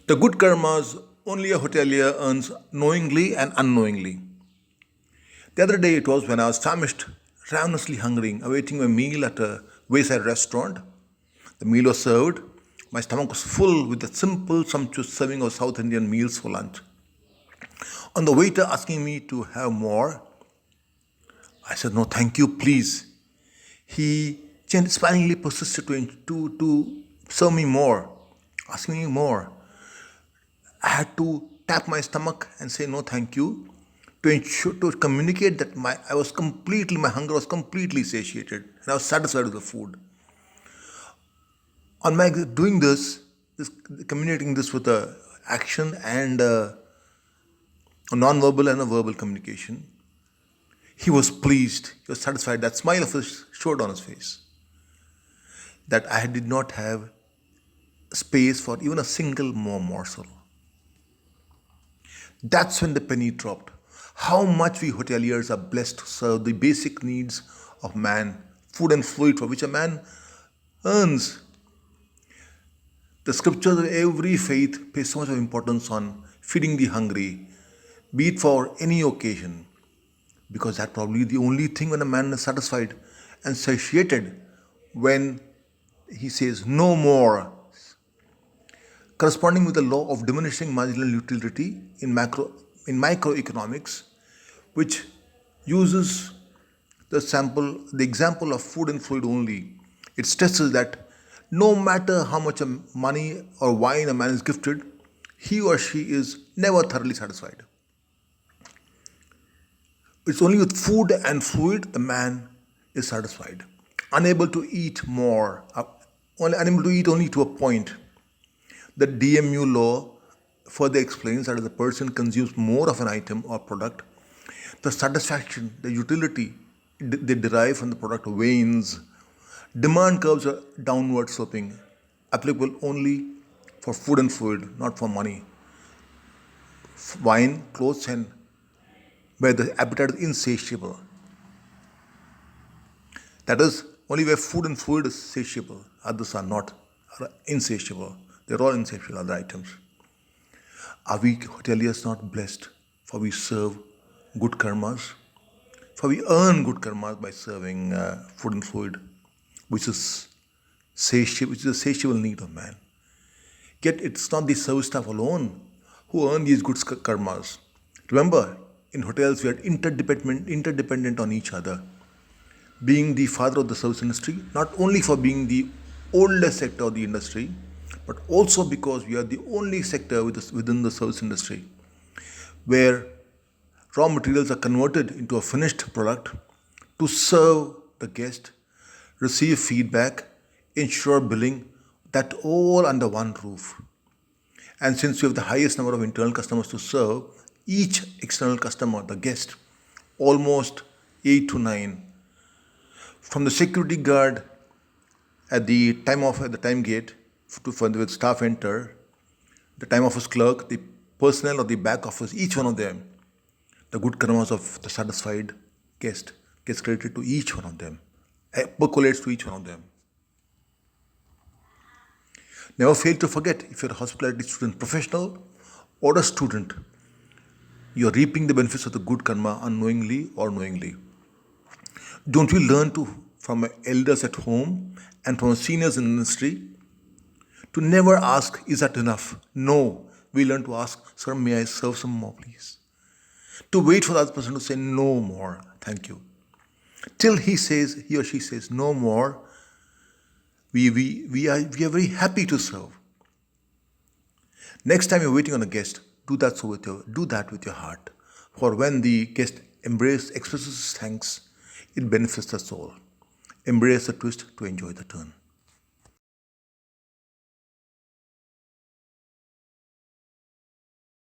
The good karmas only a hotelier earns knowingly and unknowingly. The other day it was when I was famished, ravenously hungering, awaiting my meal at a wayside restaurant. The meal was served. My stomach was full with a simple, sumptuous serving of South Indian meals for lunch. On the waiter asking me to have more, I said, "No, thank you, please." He smilingly persisted to serve me more, asking me more. I had to tap my stomach and say no thank you to ensure to communicate that my hunger was completely satiated and I was satisfied with the food. On my doing this communicating this with a action and a non-verbal and a verbal communication, he was pleased, he was satisfied. That smile of his showed on his face that I did not have space for even a single more morsel. That's when the penny dropped. How much we hoteliers are blessed to serve the basic needs of man, food and fluid for which a man earns. The scriptures of every faith place so much of importance on feeding the hungry, be it for any occasion, because that's probably the only thing when a man is satisfied and satiated when he says no more, corresponding with the law of diminishing marginal utility in microeconomics, which uses the example of food and fluid only. It stresses that no matter how much money or wine a man is gifted, he or she is never thoroughly satisfied. It's only with food and fluid the man is satisfied, unable to eat more, unable to eat only to a point. The DMU law further explains that if the person consumes more of an item or product, the satisfaction, the utility they derive from the product wanes. Demand curves are downward sloping, applicable only for food and fluid, not for money. Wine, clothes, and where the appetite is insatiable. That is, only where food and fluid is satiable, others are not, are insatiable. They're all insatiable, other items. Are we hoteliers not blessed? For we serve good karmas? For we earn good karmas by serving food and fluid, which is a satiable need of man. Yet it's not the service staff alone who earn these good karmas. Remember, in hotels we are interdependent on each other. Being the father of the service industry, not only for being the oldest sector of the industry, but also because we are the only sector within the service industry where raw materials are converted into a finished product to serve the guest, receive feedback, ensure billing, that all under one roof. And since we have the highest number of internal customers to serve, each external customer, the guest, almost 8 to 9, from the security guard at the time gate with staff enter, the time office clerk, the personnel of the back office, each one of them, the good karmas of the satisfied guest gets credited to each one of them, percolates to each one of them. Never fail to forget, if you're a hospitality student professional or a student, you're reaping the benefits of the good karma unknowingly or knowingly. Don't we learn from our elders at home and from our seniors in the industry to never ask, is that enough? No. We learn to ask, sir, may I serve some more, please? To wait for the other person to say no more, thank you. Till he or she says no more, we are very happy to serve. Next time you're waiting on a guest, do that with your heart. For when the guest expresses thanks, it benefits the soul. Embrace the twist to enjoy the turn.